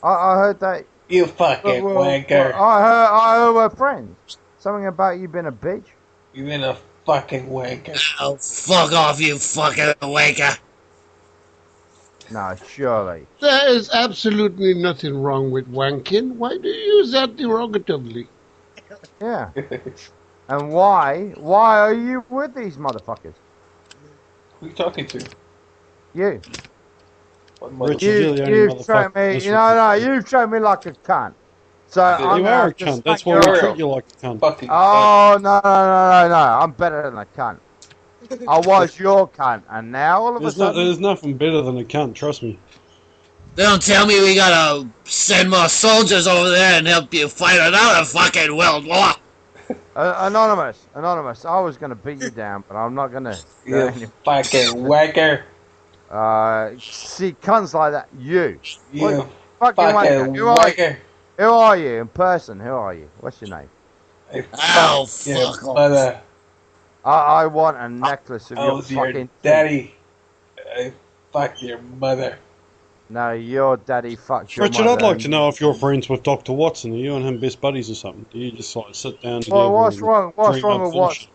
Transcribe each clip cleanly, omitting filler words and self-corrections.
I heard that. You fucking wanker. I heard we're friends. Something about you being a bitch. You been a fucking wanker. Oh, fuck off, you fucking wanker. No, surely. There is absolutely nothing wrong with wanking. Why do you use that derogatively? Yeah. And why? Why are you with these motherfuckers? Who you talking to? You. Richard, You've shown me. You've shown me like a cunt. So you are a cunt. That's why we treat you like a cunt. Fucking oh no! I'm better than a cunt. I was your cunt, and now all of a sudden there's nothing better than a cunt. Trust me. Don't tell me we gotta send more soldiers over there and help you fight another fucking world war. Anonymous. I was gonna beat you down, but I'm not gonna. You fucking wanker. See cunts like that. You fucking wanker. Who are you in person? Who are you? What's your name? Oh, fuck mother. I want a necklace of your fucking daddy. I fucked your mother. No, your daddy fucked your Richard, mother. I'd like to know if you're friends with Dr. Watson. Are you and him best buddies or something? Do you just like sit down together? Well, what's wrong? What's wrong with Watson?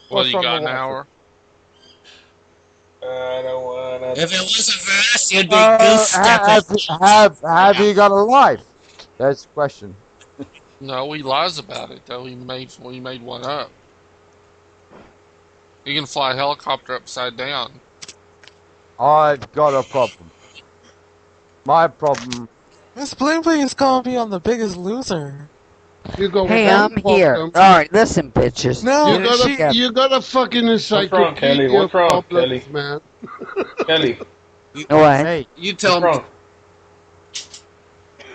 What, you got an hour? I don't wanna. If it wasn't for us, you'd be goose stepping. Have you got a life? That's the question. No, he lies about it though. He made one up. You can fly a helicopter upside down. I've got a problem. My problem. Miss Bling Bling is gonna be on The Biggest Loser. You go hey, I'm here. Alright, listen, bitches. No, you got a fucking encyclopedia. What's wrong, Kelly? What's wrong, Kelly? Man. Kelly. Hey, you tell me.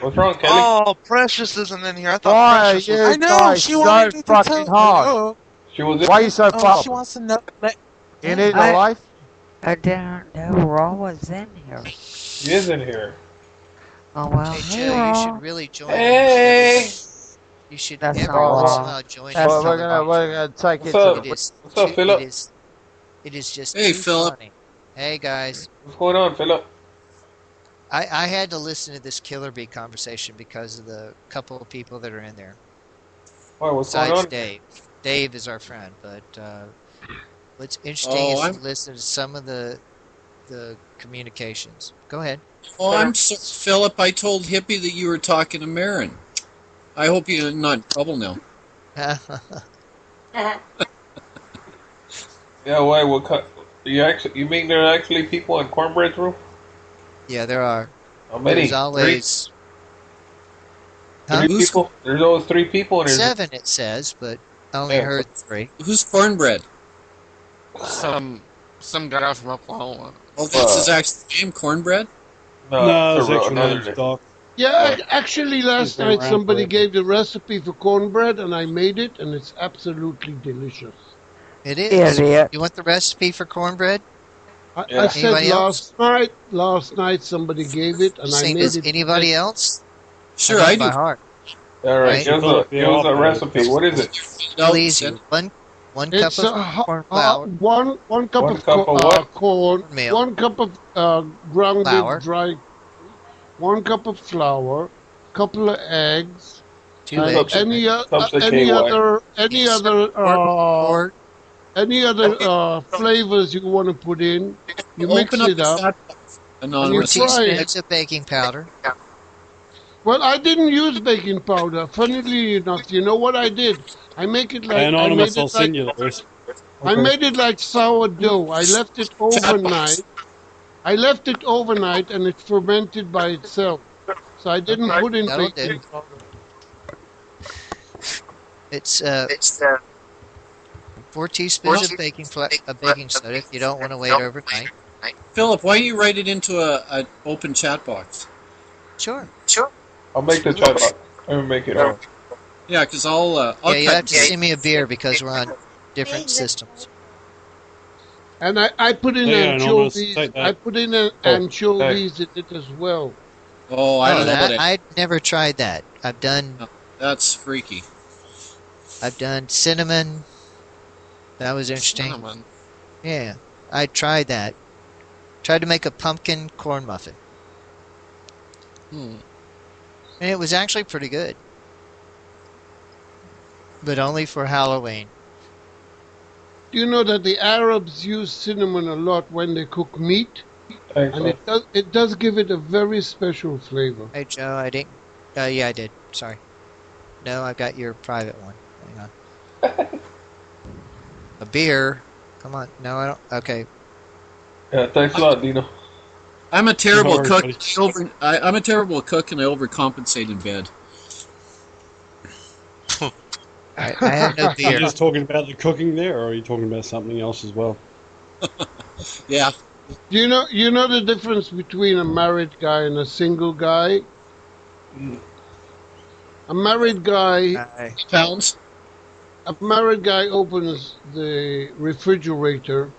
What's wrong, Kelly? Oh, Precious isn't in here. I thought why Precious are you was... I know, guys she wanted me so to fucking tell hard? She was Why are you so far? she wants to know... You need a life? I didn't know Raw was in here. She is in here. Oh, well, Hey, hey, Joe, Raw. you should really join. Hey! You should That's every not once in a wrong. while join. That's Well, not we're gonna take it What's to up? What's up, Philip? It is just Hey, too Philip. funny. Hey, guys. What's going on, Philip? I had to listen to this Killer Bee conversation because of the couple of people that are in there. Why, what's going Besides on? Dave. Dave is our friend, but what's interesting is to listen to some of the communications. Go ahead. Oh, I'm sorry, Philip. I told Hippie that you were talking to Marin. I hope you're not in trouble now. Yeah, why? What cut? You mean there are actually people in Cornbread's room? Yeah, there are. How many? There's always... Three people? There's always 3 people in here. 7, it says, but I only heard 3. Who's Cornbread? Some guy from Oklahoma. Oh, that's his actual name, Cornbread? No, his actual name's Doc. Yeah, actually last night somebody gave the recipe for cornbread and I made it and it's absolutely delicious. It is. You want the recipe for cornbread? I said last night somebody gave it and I made does it. anybody else? Sure, I do. By heart. All right, give us a recipe. What is it? Real easy. One cup of corn flour. One cup of corn. 1 cup of grounded Flour. dry. 1 cup of flour. Couple of eggs. 2 eggs. Any other flavors you want to put in, you mix it up. And you fry it. Of baking powder. Well, I didn't use baking powder. Funnily enough, you know what I did? I make it like Anonymous, I'll send you the rest. I made it like sourdough. I left it overnight. And it fermented by itself. So I didn't put in baking powder. It's 4 teaspoons of baking soda if you don't want to wait overnight. Philip, why don't you write it into an open chat box? Sure. I'll make the chat box. I'll make it up. Yeah, because I'll you have to send me a beer because we're on different systems. And I put in anchovies. I put in anchovies in it as well. Oh, I don't know about it. I'd never tried that. I've done... No, that's freaky. I've done cinnamon. That was interesting. Cinnamon. Yeah, I tried that. Tried to make a pumpkin corn muffin. And it was actually pretty good. But only for Halloween. Do you know that the Arabs use cinnamon a lot when they cook meat? And it does give it a very special flavor. Hey Joe, I didn't. Yeah, I did. Sorry. No, I got your private one. Hang on. A beer. Come on. No, I don't. Okay. Yeah, thanks a lot, Dino. I'm a terrible No cook. worries, I'm a terrible cook, and I overcompensate in bed. I have no Are you beer. just talking about the cooking there, or are you talking about something else as well? Yeah. Do you know the difference between a married guy and a single guy? A married guy Pounds. A married guy opens the refrigerator,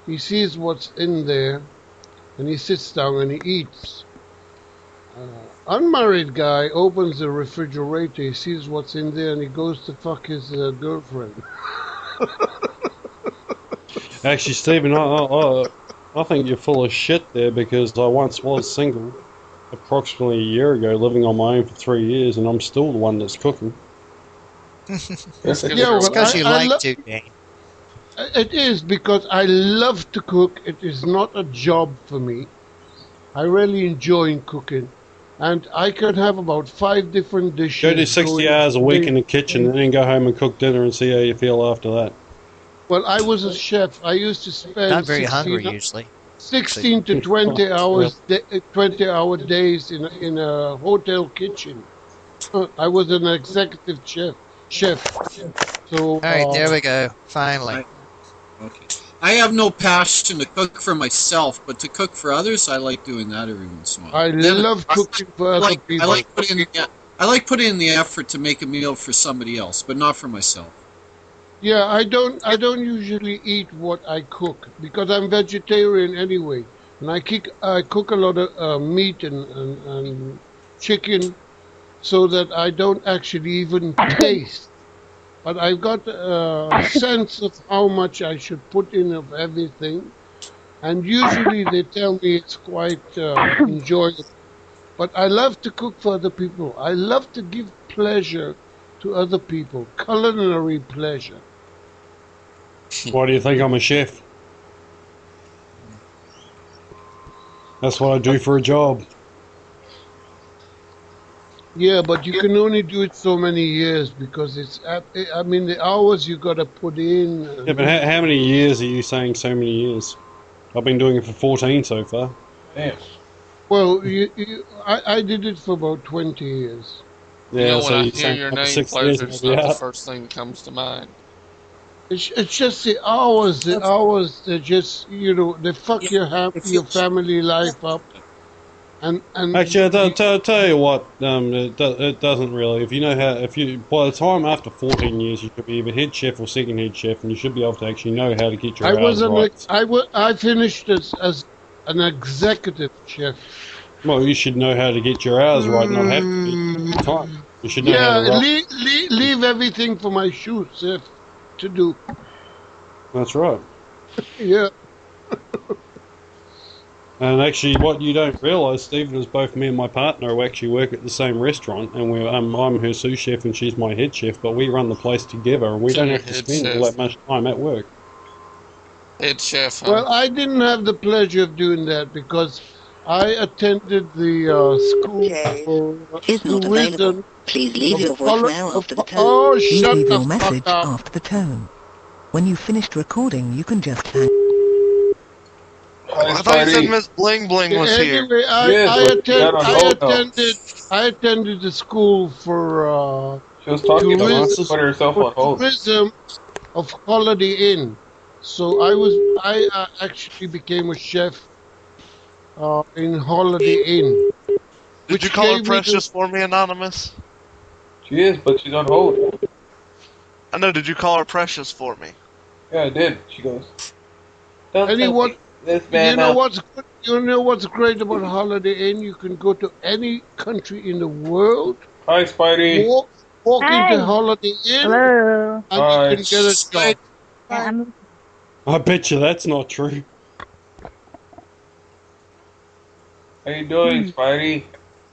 he sees what's in there, and he sits down and he eats. Unmarried guy opens the refrigerator, he sees what's in there, and he goes to fuck his girlfriend. Actually, Stephen, I think you're full of shit there, because I once was single, approximately a year ago, living on my own for 3 years, and I'm still the one that's cooking. It's because you like to, Dane. It is because I love to cook. It is not a job for me. I really enjoy cooking. And I can have about 5 different dishes. Go do 60 hours a week in the kitchen, and then go home and cook dinner and see how you feel after that. Well, I was a chef. I used to spend Not very hungry usually. 16 to 20 hours, 20-hour days in a hotel kitchen. I was an executive chef. So. All right, there we go. Finally. Okay. I have no passion to cook for myself, but to cook for others, I like doing that every once in a while. I love cooking for other people. I like putting in the effort to make a meal for somebody else, but not for myself. Yeah, I don't usually eat what I cook because I'm vegetarian anyway, and I cook a lot of meat and chicken, so that I don't actually even taste. But I've got a sense of how much I should put in of everything, and usually they tell me it's quite enjoyable. But I love to cook for other people. I love to give pleasure to other people, culinary pleasure. Why do you think I'm a chef? That's what I do for a job. Yeah, but you can only do it so many years because I mean, the hours you got to put in. Yeah, but how many years are you saying so many years? I've been doing it for 14 so far. Damn. Well, I did it for about 20 years. Yeah, You know, so when I you're hear saying your after name, 6 years pleasure's it'll be not the out. first thing that comes to mind. It's just the hours. The hours that just they fuck your family life up. And Actually, I'll tell you what, it doesn't really. If you know how, by the time after 14 years, you should be either head chef or second head chef, and you should be able to actually know how to get your hours right. I finished as an executive chef. Well, you should know how to get your hours right, not have to be time. You should know how to leave everything for my shoe chef to do. That's right. Yeah. And actually, what you don't realise, Stephen, is both me and my partner who actually work at the same restaurant, and I'm her sous chef and she's my head chef, but we run the place together, and we don't have to spend all that much time at work. Head chef, huh? Well, I didn't have the pleasure of doing that because I attended the school is not available. Please leave your voicemail after the tone. Oh, Please shut leave the your message fuck up. after the tone. When you've finished recording, you can just hang. I thought you said Miss Bling Bling was here. Anyway, I attended the school for she was talking to us, put herself on hold. Tourism of Holiday Inn. So I actually became a chef in Holiday Inn. Did you call her Precious for me, Anonymous? She is, but she's on hold. I know, did you call her Precious for me? Yeah, I did. She goes, you know what's great about Holiday Inn? You can go to any country in the world. Hi, Spidey. Walk into Holiday Inn. Hello. And you can get a job. I bet you that's not true. How you doing, Spidey?